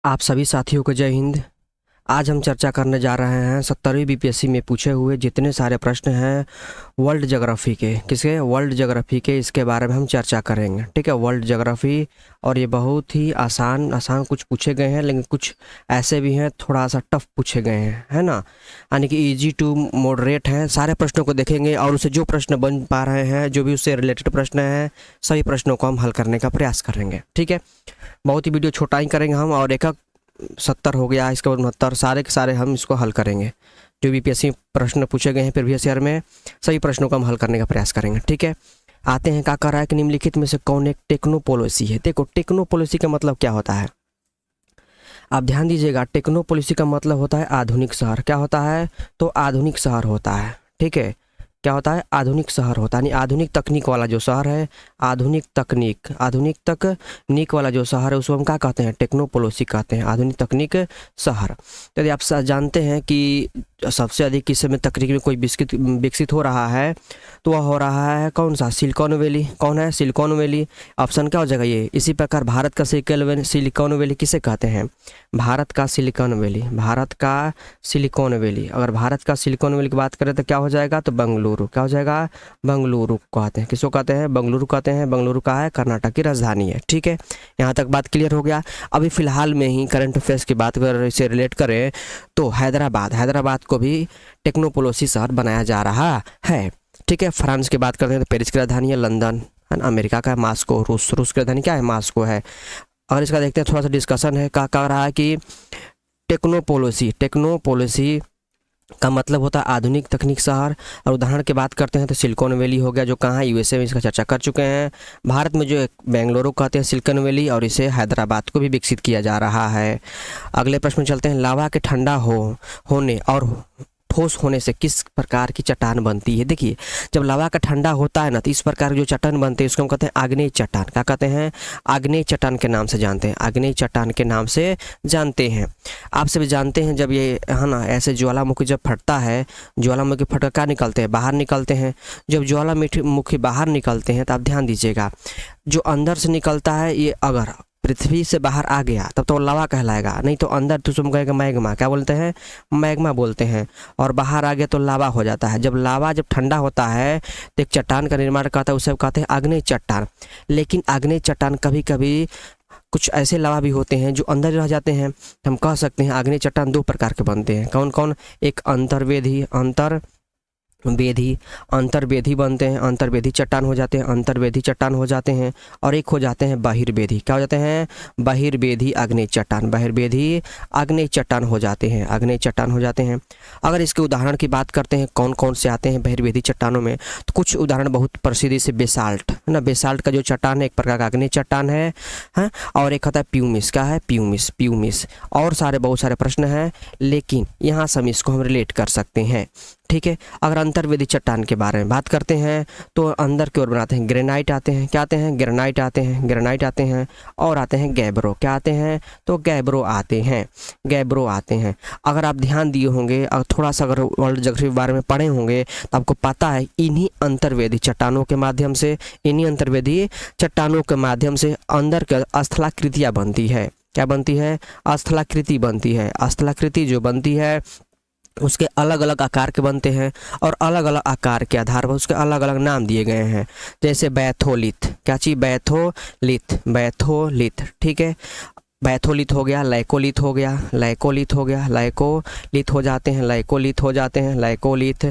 आप सभी साथियों को जय हिंद। आज हम चर्चा करने जा रहे हैं 70वीं बीपीएससी में पूछे हुए जितने सारे प्रश्न हैं वर्ल्ड ज्योग्राफी के। किसके? वर्ल्ड ज्योग्राफी के। इसके बारे में हम चर्चा करेंगे। ठीक है, वर्ल्ड ज्योग्राफी। और ये बहुत ही आसान कुछ पूछे गए हैं, लेकिन कुछ ऐसे भी हैं थोड़ा सा टफ पूछे गए हैं, है ना। यानी कि इजी टू मॉडरेट हैं। सारे प्रश्नों को देखेंगे और उसे जो प्रश्न बन पा रहे हैं, जो भी उससे रिलेटेड प्रश्न हैं, सभी प्रश्नों को हम हल करने का प्रयास करेंगे। ठीक है, बहुत ही वीडियो छोटा ही करेंगे हम, और एक 70 हो गया, इसके बाद 69, सारे के सारे हम इसको हल करेंगे। जो बीपीएससी प्रश्न पूछे गए हैं प्रीवियस ईयर में, सभी प्रश्नों को हम हल करने का प्रयास करेंगे। ठीक है, आते हैं। क्या कर रहा है कि निम्नलिखित में से कौन एक टेक्नोपॉलिसी है? देखो, टेक्नोपॉलिसी का मतलब क्या होता है, आप ध्यान दीजिएगा। टेक्नोपॉलिसी का मतलब होता है आधुनिक शहर। क्या होता है? तो आधुनिक शहर होता है। ठीक है, क्या होता है? आधुनिक शहर होता है, यानी आधुनिक तकनीक वाला जो शहर है, आधुनिक तकनीक वाला जो शहर है, उसको हम क्या कहते हैं? टेक्नोपॉलिसी कहते हैं, आधुनिक तकनीक शहर। यदि आप जानते हैं कि सबसे अधिक किस में तकनीक में कोई विकसित हो रहा है, तो वह हो रहा है कौन सा? Silicon valley. कौन है? Silicon valley. ऑप्शन क्या हो जाएगा ये? इसी प्रकार भारत का सिलिकॉन वैली किसे कहते हैं? भारत का सिलिकॉन वैली। भारत का सिलिकॉन वैली। अगर भारत का सिलिकॉन वैली की बात करें तो क्या हो जाएगा? तो बेंगलुरु। क्या हो जाएगा? बेंगलुरु कहते हैं। किसको कहते हैं? बेंगलुरु कहते हैं। बेंगलुरु का है, कर्नाटक की राजधानी है। ठीक है, यहाँ तक बात क्लियर हो गया। अभी फिलहाल में ही करंट अफेयर्स की बात कर इसे रिलेट करें तो हैदराबाद को भी टेक्नोपॉलिसी शहर बनाया जा रहा है। ठीक है, फ्रांस की बात करते हैं तो पेरिस की राजधानी है लंदन, है ना। अमेरिका का है मास्को। रूस की राजधानी क्या है? मास्को है। और इसका देखते हैं, थोड़ा सा डिस्कशन है। क्या कह रहा है कि टेक्नोपॉलिसी का मतलब होता है आधुनिक तकनीक शहर। और उदाहरण की बात करते हैं तो सिलिकॉन वैली हो गया, जो कहाँ है? यूएसए में। इसका चर्चा कर चुके हैं। भारत में जो बेंगलुरु कहते हैं सिलिकॉन वैली, और इसे हैदराबाद को भी विकसित किया जा रहा है। अगले प्रश्न में चलते हैं। लावा के ठंडा होने और ठोस होने से किस प्रकार की चट्टान बनती है? देखिए, जब लावा का ठंडा होता है ना, तो इस प्रकार की जो चट्टान बनते हैं उसको हम कहते हैं आग्नेय चट्टान। क्या कहते हैं? आग्नेय चट्टान के नाम से जानते हैं। आग्नेय चट्टान के नाम से जानते हैं। आप सभी जानते हैं, जब ये है ना ऐसे ज्वालामुखी जब फटता है, ज्वालामुखी फटकर क्या निकलते हैं? बाहर निकलते हैं। जब ज्वालामुखी बाहर निकलते हैं तो आप ध्यान दीजिएगा, जो अंदर से निकलता है, ये अगर पृथ्वी से बाहर आ गया तब तो लावा कहलाएगा, नहीं तो अंदर तो तुम कहेगा मैग्मा। क्या बोलते हैं? मैग्मा बोलते हैं। और बाहर आ गया तो लावा हो जाता है। जब लावा जब ठंडा होता है तो एक चट्टान का निर्माण करता है, उसे कहते हैं आग्नेय चट्टान। लेकिन आग्नेय चट्टान कभी कभी कुछ ऐसे लावा भी होते हैं जो अंदर रह जाते हैं। हम कह सकते हैं आग्नेय चट्टान दो प्रकार के बनते हैं। कौन कौन? एक अंतर्वेधी बनते हैं, अंतर्वेधी चट्टान हो जाते हैं। और एक हो जाते हैं बहिर्वेधी। क्या हो जाते हैं? बहिर्वेधी आग्नेय चट्टान हो जाते हैं। अगर इसके उदाहरण की बात करते हैं कौन कौन से आते हैं बहिर्वेधी चट्टानों में, तो कुछ उदाहरण बहुत प्रसिद्ध से बेसाल्ट, है ना। बेसाल्ट का जो चट्टान है एक प्रकार का आग्नेय चट्टान है। और एक होता है प्यूमिस। क्या है? प्यूमिस। और बहुत सारे प्रश्न हैं, लेकिन यहाँ से हम इसको हम रिलेट कर सकते हैं। ठीक है, अगर अंतर्वेदी चट्टान के बारे में बात करते हैं तो अंदर की ओर बनाते हैं ग्रेनाइट आते हैं। क्या आते हैं? ग्रेनाइट आते हैं। और आते हैं गैब्रो। क्या आते हैं? तो गैब्रो आते हैं। अगर आप ध्यान दिए होंगे, अगर थोड़ा सा अगर वर्ल्ड ज्योग्राफी के बारे में पढ़े होंगे, तो आपको पता है इन्हीं अंतर्वेदी चट्टानों के माध्यम से अंदर के स्थलाकृतियाँ बनती है। क्या बनती है? स्थलाकृति बनती है। स्थलाकृति जो बनती है उसके अलग अलग आकार के बनते हैं, और अलग अलग आकार के आधार पर उसके अलग अलग नाम दिए गए हैं। जैसे बैथोलिथ। क्या चीज़? बैथोलिथ। ठीक है, बैथोलिथ हो गया, लाइकोलिथ हो जाते हैं, लाइकोलिथ,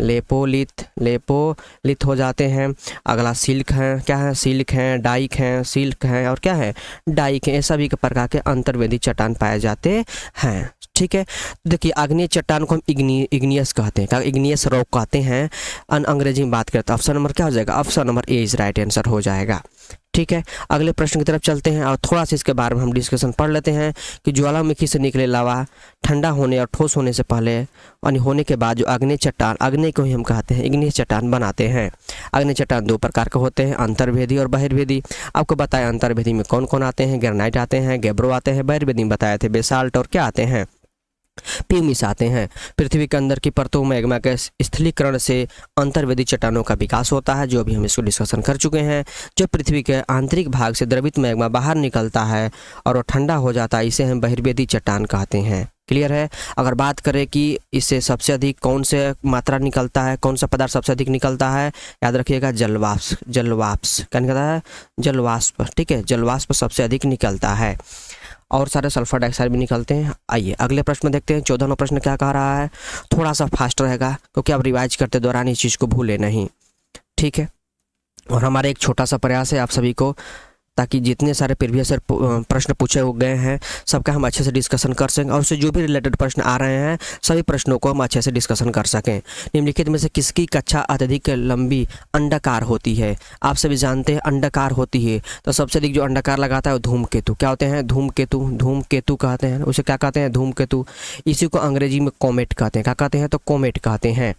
लेपोलिथ हो जाते हैं। अगला सिल्क है। क्या है? सिल्क है, और क्या है? डाइक है। सभी के प्रकार के अंतर्वेदी चट्टान पाए जाते हैं। ठीक है, देखिए आग्नेय चट्टान को हम इग्नियस कहते हैं। इग्नियस रॉक कहते हैं अंग्रेजी में बात करते हैं। ऑप्शन नंबर क्या हो जाएगा? Option number A is right answer हो जाएगा। ठीक है, अगले प्रश्न की तरफ चलते हैं और थोड़ा सा इसके बारे में हम डिस्कशन पढ़ लेते हैं कि ज्वालामुखी से निकले लावा ठंडा होने और ठोस होने से पहले और होने के बाद जो आग्नेय को ही हम कहते हैं इग्नियस चट्टान बनाते हैं। आग्नेय चट्टान दो प्रकार के होते हैं, अंतर्वेदी और बहिर्वेदी। आपको बताया अंतर्वेदी में कौन कौन आते हैं? ग्रेनाइट आते हैं, गैब्रो आते हैं। बहिर्वेदी में बताए थे बेसाल्ट और क्या आते हैं? प्यूमिस आते हैं। पृथ्वी के अंदर की परतों मैग्मा के स्थलीकरण से अंतर्वेदी चट्टानों का विकास होता है, जो अभी हम इसको डिस्कशन कर चुके हैं। जब पृथ्वी के आंतरिक भाग से द्रवित मैग्मा बाहर निकलता है और वो ठंडा हो जाता है, इसे हम बहिर्वेदी चट्टान कहते हैं। क्लियर है। अगर बात करें कि इससे सबसे अधिक कौन से मात्रा निकलता है, कौन सा पदार्थ सबसे अधिक निकलता है, याद रखिएगा जलवाष्प। जलवाष्प क्या निकलता है? जलवाष्प। ठीक है, जलवाष्प सबसे अधिक निकलता है और सारे सल्फर डाइऑक्साइड भी निकलते हैं। आइए अगले प्रश्न में देखते हैं। 14वां प्रश्न क्या कह रहा है, थोड़ा सा फास्ट रहेगा क्योंकि आप रिवाइज करते दौरान इस चीज़ को भूले नहीं। ठीक है, और हमारा एक छोटा सा प्रयास है आप सभी को, ताकि जितने सारे प्रीवियस प्रश्न पूछे गए हैं सबका हम अच्छे से डिस्कशन कर सकें और उससे जो भी रिलेटेड प्रश्न आ रहे हैं सभी प्रश्नों को हम अच्छे से डिस्कशन कर सकें। निम्नलिखित में से किसकी कक्षा अत्यधिक लंबी अंडाकार होती है? आप सभी जानते हैं अंडाकार होती है, तो सबसे अधिक जो अंडाकार लगाता है वो धूमकेतु। क्या होते हैं? धूमकेतु। धूमकेतु कहते हैं उसे, क्या कहते हैं? धूमकेतु। इसी को अंग्रेजी में कोमेट कहते हैं। क्या कहते हैं? तो कोमेट कहते हैं।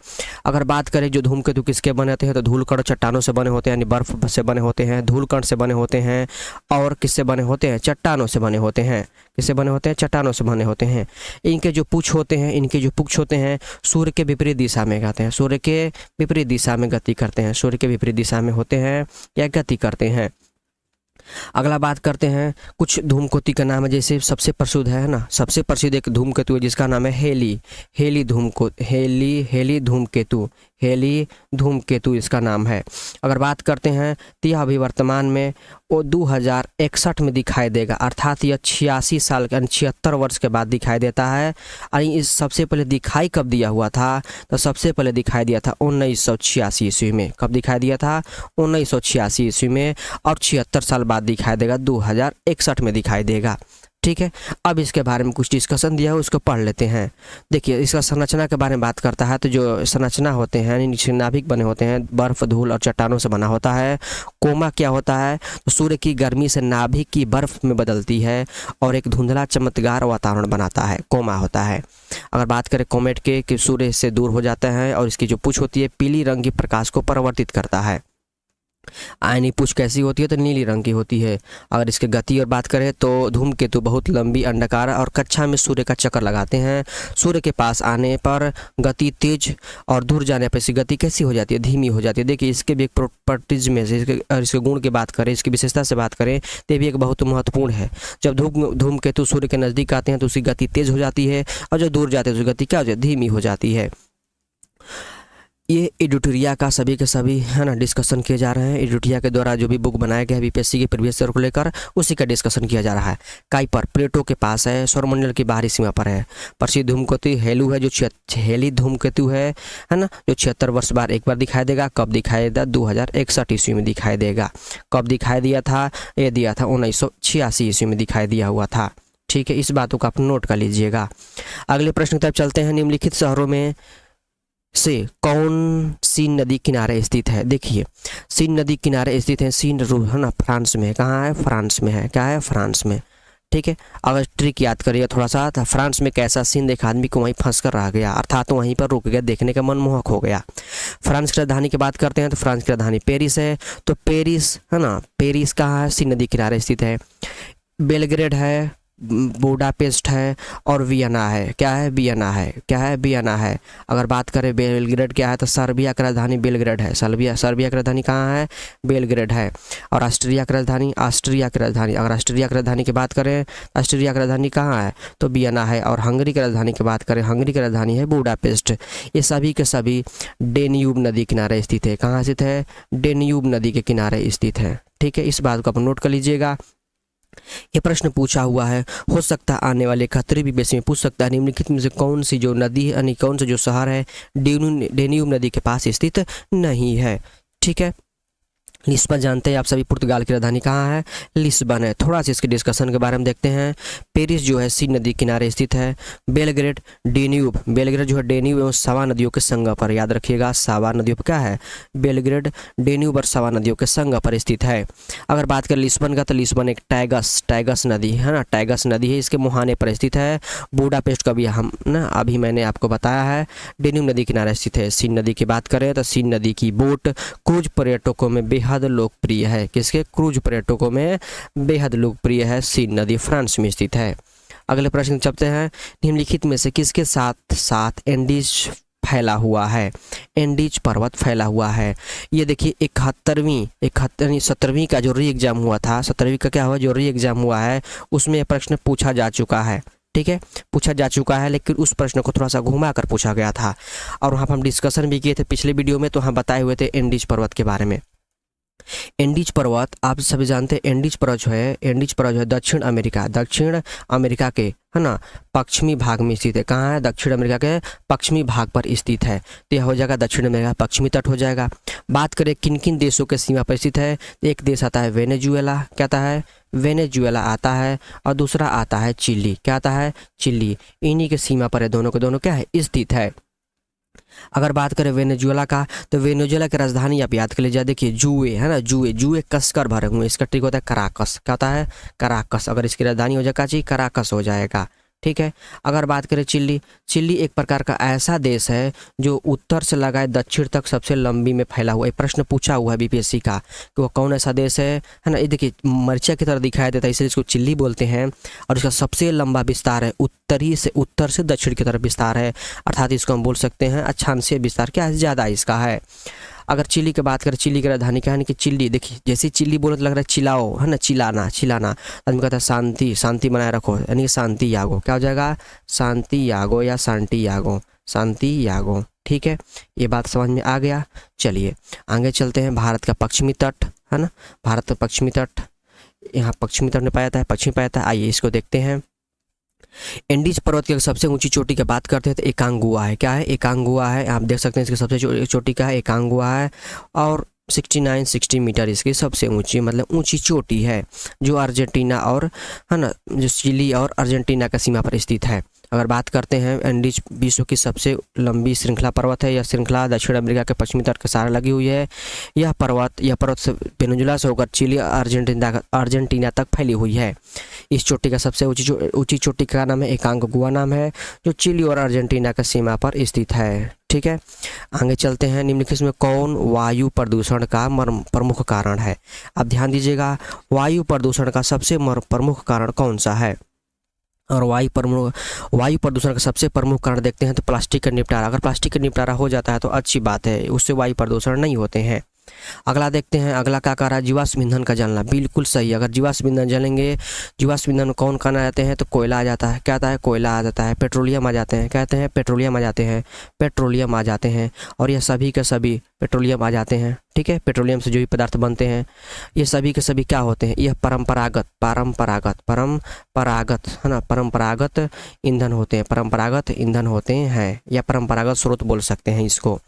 अगर बात करें जो धूमकेतु किसके बने होते हैं, तो धूलकण चट्टानों से बने होते हैं, यानी बर्फ से बने होते हैं, धूलकण से बने होते हैं और किससे बने होते हैं? चट्टानों से बने होते हैं। किससे बने होते हैं? चट्टानों से बने होते हैं। इनके जो पुच्छ होते हैं, सूर्य के विपरीत दिशा में कहते हैं, सूर्य के विपरीत दिशा में गति करते हैं, सूर्य के विपरीत दिशा में होते हैं या गति करते हैं। अगला बात करते हैं, कुछ धूमकेतु का नाम है, जैसे सबसे प्रसिद्ध है ना, सबसे प्रसिद्ध एक धूमकेतु है जिसका नाम है हेली धूमकेतु इसका नाम है। अगर बात करते हैं तो यह अभी वर्तमान में वो 2061 में दिखाई देगा, अर्थात यह 86 साल के 76 वर्ष के बाद दिखाई देता है। और इस सबसे पहले दिखाई कब दिया हुआ था? तो सबसे पहले दिखाई दिया था 1986 ईस्वी में। कब दिखाई दिया था? 1986 ईस्वी में। और 76 साल बाद दिखाई देगा, 2061 में दिखाई देगा। ठीक है, अब इसके बारे में कुछ डिस्कशन दिया है, उसको पढ़ लेते हैं। देखिए इसका संरचना के बारे में बात करता है, तो जो संरचना होते हैं नीचे नाभिक बने होते हैं, बर्फ, धूल और चट्टानों से बना होता है। कोमा क्या होता है? तो सूर्य की गर्मी से नाभिक की बर्फ में बदलती है और एक धुंधला चमकदार वातावरण बनाता है, कोमा होता है। अगर बात करें कोमेट के, कि सूर्य से दूर हो जाता है और इसकी जो पूंछ होती है पीली रंग की प्रकाश को परिवर्तित करता है। आयनी पूंछ कैसी होती है? तो नीली रंग की होती है। अगर इसके गति और बात करें तो धूमकेतु बहुत लंबी अंडाकार और कक्षा में सूर्य का चक्कर लगाते हैं। सूर्य के पास आने पर गति तेज और दूर जाने पर इसकी गति कैसी हो जाती है? धीमी हो जाती है। देखिए इसके भी एक प्रॉपर्टीज में से इसके गुण की बात करें, इसकी विशेषता से बात करें तो भी एक बहुत महत्वपूर्ण है। जब धूमकेतु सूर्य के नज़दीक आते हैं तो उसकी गति तेज हो जाती है और जब दूर जाते हैं तो उसकी गति क्या हो जाती है? धीमी हो जाती है। ये एडिटोरिया का सभी के सभी है ना डिस्कशन किए जा रहे हैं। एडिटोरिया के द्वारा जो भी बुक बनाया गया है बीपीएससी के प्रीवियस ईयर को लेकर, उसी का डिस्कशन किया जा रहा है। काइपर प्लेटो के पास है, सौरमंडल की बाहरी सीमा पर है। प्रसिद्ध धूमकेतु हेलू है, जो हेली धूमकेतु है ना, जो 76 वर्ष बाद एक बार दिखाई देगा। कब दिखाई देगा? 2061 ईस्वी में दिखाई देगा। कब दिखाई दिया था? ये दिया था 1986 ईस्वी में दिखाई दिया हुआ था। ठीक है, इस बातों को आप नोट कर लीजिएगा। अगले प्रश्न की तरफ चलते हैं। निम्नलिखित शहरों में से कौन सी नदी किनारे स्थित है? देखिए सीन नदी किनारे स्थित है। सीन है ना फ्रांस में है। कहाँ है? फ्रांस में है। क्या है? फ्रांस में। ठीक है, अगर ट्रिक याद करिए थोड़ा सा, तो फ्रांस में कैसा सीन देखा, आदमी को वहीं फंस कर रह गया, अर्थात तो वहीं पर रुक गया, देखने का मनमोहक हो गया। फ्रांस की राजधानी की बात करते हैं तो फ्रांस की राजधानी पेरिस है। तो पेरिस है ना, पेरिस कहाँ है? सीन नदी किनारे स्थित है। बेलग्रेड है, बुडापेस्ट है और वियना है। क्या है? वियना है। क्या है? वियना है। अगर बात करें बेलग्रेड क्या है, तो सर्बिया की राजधानी बेलग्रेड है। सर्बिया की राजधानी कहाँ है? बेलग्रेड है। और ऑस्ट्रिया की राजधानी अगर ऑस्ट्रिया की राजधानी की बात करें, ऑस्ट्रिया की राजधानी कहाँ है? तो वियना है। और हंगरी की राजधानी की बात करें, हंगरी की राजधानी है बुडापेस्ट। ये सभी के सभी डेन्यूब नदी किनारे स्थित है। कहाँ स्थित है? डेन्यूब नदी के किनारे स्थित है। ठीक है, इस बात को आप नोट कर लीजिएगा। ये प्रश्न पूछा हुआ है, हो सकता है आने वाले 71 बीपीएससी में पूछ सकता है। निम्नलिखित में से कौन सी जो नदी है, यानी कौन सा जो शहर है डेन्यूब नदी के पास स्थित नहीं है? ठीक है, लिस्बन जानते हैं आप सभी, पुर्तगाल की राजधानी कहाँ है? लिस्बन है। थोड़ा सा इसके डिस्कशन के बारे में देखते हैं। पेरिस जो है सीन नदी किनारे स्थित है। बेलग्रेड जो है डेन्यूब एवं सवा नदियों के संगम पर, याद रखिएगा सवा नदियों पर क्या है? बेलग्रेड डेन्यूब और सवा नदियों के संगम पर स्थित है। अगर बात करें लिस्बन का, तो लिस्बन एक टैगस नदी है ना, टैगस नदी है, इसके मुहाने पर स्थित है। बुडापेस्ट का भी हम ना अभी मैंने आपको बताया है, डेन्यूब नदी किनारे स्थित है। सीन नदी की बात करें तो सीन नदी की बोट क्रूज पर्यटकों में बेहद लोकप्रिय है। किसके? क्रूज पर्यटकों में बेहद लोकप्रिय है। सीन नदी फ्रांस में स्थित है। अगले प्रश्न चलते हैं, निम्नलिखित में से किसके साथ साथ एंडीज फैला हुआ है, एंडीज पर्वत फैला हुआ है। ये देखिए 17वीं का जो री एग्जाम हुआ था, 17वीं का क्या हुआ जो री एग्जाम हुआ है, उसमें यह प्रश्न पूछा जा चुका है। ठीक है, पूछा जा चुका है, लेकिन उस प्रश्न को थोड़ा सा घुमा कर पूछा गया था और वहाँ पर हम डिस्कशन भी किए थे पिछले वीडियो में, तो हम बताए हुए थे एंडीज पर्वत के बारे में। एंडीज पर्वत आप सभी जानते हैं, एंडीज पर्वत जो है दक्षिण अमेरिका के, है ना, पश्चिमी भाग में स्थित है। कहाँ है? दक्षिण अमेरिका के पश्चिमी भाग पर स्थित है। तो यह हो जाएगा दक्षिण अमेरिका पश्चिमी तट हो जाएगा। बात करें किन किन देशों के सीमा पर स्थित है, एक देश आता है वेनेजुएला, क्या आता है? वेनेजुएला आता है, और दूसरा आता है चिली, क्या आता है? चिली। इन्हीं के सीमा पर है, दोनों के दोनों क्या है? स्थित है। अगर बात करें वेनेजुएला का, तो वेनेजुएला की राजधानी आप याद कर लीजिए, देखिए जुए, है ना, जुए कसकर भरे हुए, इसका ट्रिक होता है कराकस, क्या होता है? कराकस। अगर इसकी राजधानी हो जाएगा जी, कराकस हो जाएगा। ठीक है। अगर बात करें चिली एक प्रकार का ऐसा देश है जो उत्तर से लगाए दक्षिण तक सबसे लंबी में फैला हुआ है। प्रश्न पूछा हुआ है बीपीएससी का कि वो कौन ऐसा देश है ना। ये देखिए मरचा की तरह दिखाई देता है, इसलिए इसको चिली बोलते हैं। और इसका सबसे लंबा विस्तार है, उत्तर से दक्षिण की तरफ विस्तार है, अर्थात इसको हम बोल सकते हैं अक्षांशीय विस्तार क्या है, ज़्यादा इसका है। अगर चिली की बात करें, चिली की राजधानी क्या है कि चिल्ली, देखिए जैसे चिल्ली बोले तो लग रहा है चिल्लाओ, है ना, चिल्लाना। आदमी कहता है शांति बनाए रखो, यानी शांति यागो, क्या हो जाएगा? शांति यागो या शांति यागो। ठीक है, ये बात समझ में आ गया। चलिए आगे चलते हैं। भारत का पश्चिमी तट, है ना, भारत का पश्चिमी तट, यहाँ पश्चिमी तट में पाया जाता है, पश्चिमी पाया जाता है। आइए इसको देखते हैं। एंडीज पर्वत की सबसे ऊंची चोटी की बात करते हैं तो एकांगुआ है, क्या है? एकांगुआ है। आप देख सकते हैं इसकी सबसे चोटी का है, एकांगुआ है, और 60 मीटर इसकी सबसे ऊंची, मतलब ऊंची चोटी है, जो अर्जेंटीना और, है ना, जो चिली और अर्जेंटीना का सीमा पर स्थित है। अगर बात करते हैं, एंडीज विश्व की सबसे लंबी श्रृंखला पर्वत है। यह श्रृंखला दक्षिण अमेरिका के पश्चिमी तट के सहारे लगी हुई है। यह पर्वत से वेनेजुएला से होकर चिली अर्जेंटीना तक फैली हुई है। इस चोटी का सबसे ऊंची चोटी का नाम है एकांगुआ नाम है, जो चिली और अर्जेंटीना की सीमा पर स्थित है। ठीक है, आगे चलते हैं। निम्नलिखित में कौन वायु प्रदूषण का प्रमुख कारण है? आप ध्यान दीजिएगा, वायु प्रदूषण का सबसे प्रमुख कारण कौन सा है? और वायु प्रदूषण का सबसे प्रमुख कारण देखते हैं तो प्लास्टिक का निपटारा। अगर प्लास्टिक का निपटारा हो जाता है तो अच्छी बात है, उससे वायु प्रदूषण नहीं होते हैं। अगला देखते हैं, अगला क्या कह रहा है? जीवाश्म ईंधन का जलना। बिल्कुल सही। अगर जीवाश्म ईंधन जलेंगे, जीवाश्म ईंधन कौन खाना आ जाते हैं तो कोयला आ जाता है, क्या आता है? कोयला आ जाता है। पेट्रोलियम आ जाते हैं, कहते हैं पेट्रोलियम आ जाते हैं, और यह सभी के सभी पेट्रोलियम आ जाते हैं। ठीक है, पेट्रोलियम से जो भी पदार्थ बनते हैं ये सभी के सभी क्या होते हैं? यह परंपरागत, है ना, परंपरागत ईंधन होते हैं, या परंपरागत स्रोत बोल सकते हैं इसको।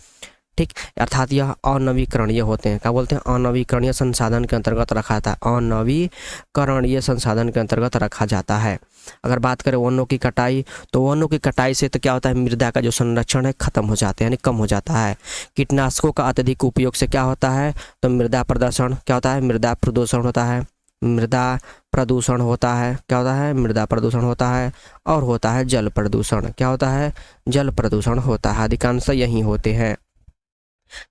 ठीक, अर्थात यह अनवीकरणीय होते हैं। क्या बोलते हैं? अनवीकरणीय संसाधन के अंतर्गत रखा था, अनवीकरणीय संसाधन के अंतर्गत रखा जाता है। अगर बात करें वनों की कटाई, तो वनों की कटाई से तो क्या होता है? मृदा का जो संरक्षण है खत्म हो जाता है, यानी कम हो जाता है। कीटनाशकों का अत्यधिक उपयोग से क्या होता है? तो मृदा प्रदूषण, क्या होता है? मृदा प्रदूषण होता है। क्या होता है? मृदा प्रदूषण होता है, और होता है जल प्रदूषण। क्या होता है? जल प्रदूषण होता है। अधिकांश यही होते हैं।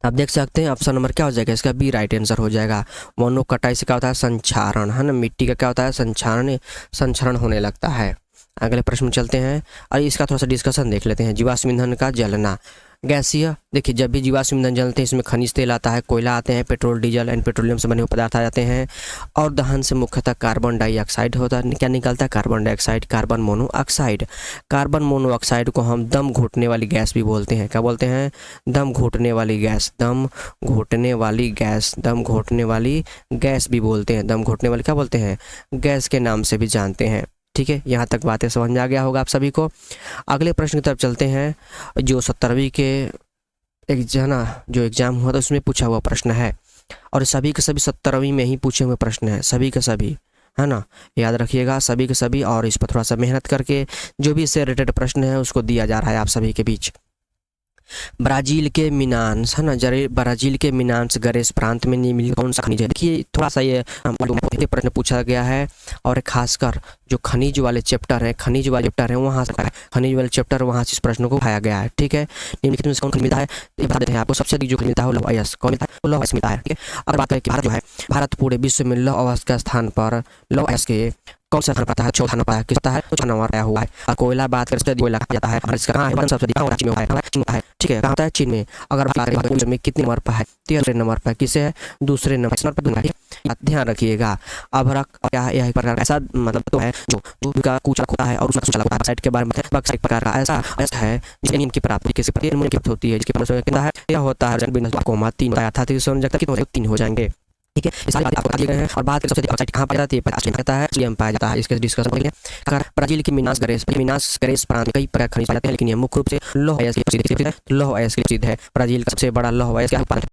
आप देख सकते हैं ऑप्शन नंबर क्या हो जाएगा इसका? बी राइट आंसर हो जाएगा। वनों कटाई से क्या होता है? संक्षारण, है ना, मिट्टी का क्या होता है? संक्षरण होने लगता है। अगले प्रश्न में चलते हैं और इसका थोड़ा सा डिस्कशन देख लेते हैं। जीवाश्म ईंधन का जलना गैसीय, देखिए जब भी जीवाश्म ईंधन जलते हैं इसमें खनिज तेल आता है, कोयला आते हैं, पेट्रोल डीजल एंड पेट्रोलियम से बने हुए पदार्थ आ जाते हैं, और दहन से मुख्यतः कार्बन डाइऑक्साइड होता है। क्या निकलता है? Carbon dioxide, carbon monoxide. Carbon monoxide को हम दम घुटने वाली गैस भी बोलते हैं। क्या बोलते हैं? दम घुटने वाली गैस भी बोलते हैं। दम घुटने वाली क्या बोलते हैं? गैस के नाम से भी जानते हैं। ठीक है, यहाँ तक बातें समझ में आ गया होगा आप सभी को। अगले प्रश्न की तरफ चलते हैं, जो 17वीं के जो एग्जाम हुआ था उसमें पूछा हुआ प्रश्न है, और सभी के सभी 17वीं में ही पूछे हुए प्रश्न है, सभी के सभी, है ना, याद रखिएगा सभी के सभी। और इस पर थोड़ा सा मेहनत करके जो भी इससे रिलेटेड प्रश्न है उसको दिया जा रहा है आप सभी के बीच। ब्राजील के मिनास, है ना, ब्राजील के मिनास गैरेस प्रांत में निम्नलिखित कौन सा खनिज है? देखिए थोड़ा सा ये प्रश्न पूछा गया है, और खासकर जो खनिज वाले चैप्टर है वहाँ से खनिज वाले चैप्टर वहाँ से इस प्रश्न को उठाया गया है। ठीक है, निम्नलिखित में कौन खनिज मिलता है? ये बता देते हैं आपको। सबसे अधिक जो खनिज मिलता है वो लौह अयस्क। कौन मिलता है? वो लौह अयस्क मिलता है। ठीक है, अगर बात करें कि भारत पूरे विश्व में लौह अयस्क के स्थान पर लौह अयस्क के कौन सा स्थान पाता है? चौथा नंबर है। किस पाता है? चौथा नंबर पाया हुआ है। और कोयला बात करें, कोयला कहा जाता है, और इसका कहाँ है? सबसे अधिक चीन में होता है। ठीक है, कहाँ होता है? चीन में। अगर बात करें में कितने नंबर पर है? 13 नंबर पर। किसे है? दूसरे नंबर पर। ध्यान रखिएगा। अभ्रक क्या है? यह एक प्रकार ऐसा मतलब तो है जो का कुचला होता है और उसका सुचला होता है। साइड के बारे में बक्स एक प्रकार का ऐसा है जिसकी की प्राप्ति किसी प्रकार की होती है, जिसके पास कितना है? यह होता है कोमा 3 बताया था, तो समझ सकता कितने 3 हो जाएंगे। ठीक है, ये सारी बातें आपको बता दी गई हैं। और बात करें सबसे अधिक कहाँ पाया जाता है? पचास कहता है, इसलिए पाया जाता है। इसके डिस्कशन करेंगे। अगर ब्राजील की मिनास ग्रेस प्रांत में कई प्रकार खनिज पाए जाते हैं, लेकिन ये मुख्य रूप से लौह अयस्क के प्रसिद्ध है। लौह अयस्क के प्रसिद्ध है। ब्राजील का सबसे बड़ा लौह अयस्क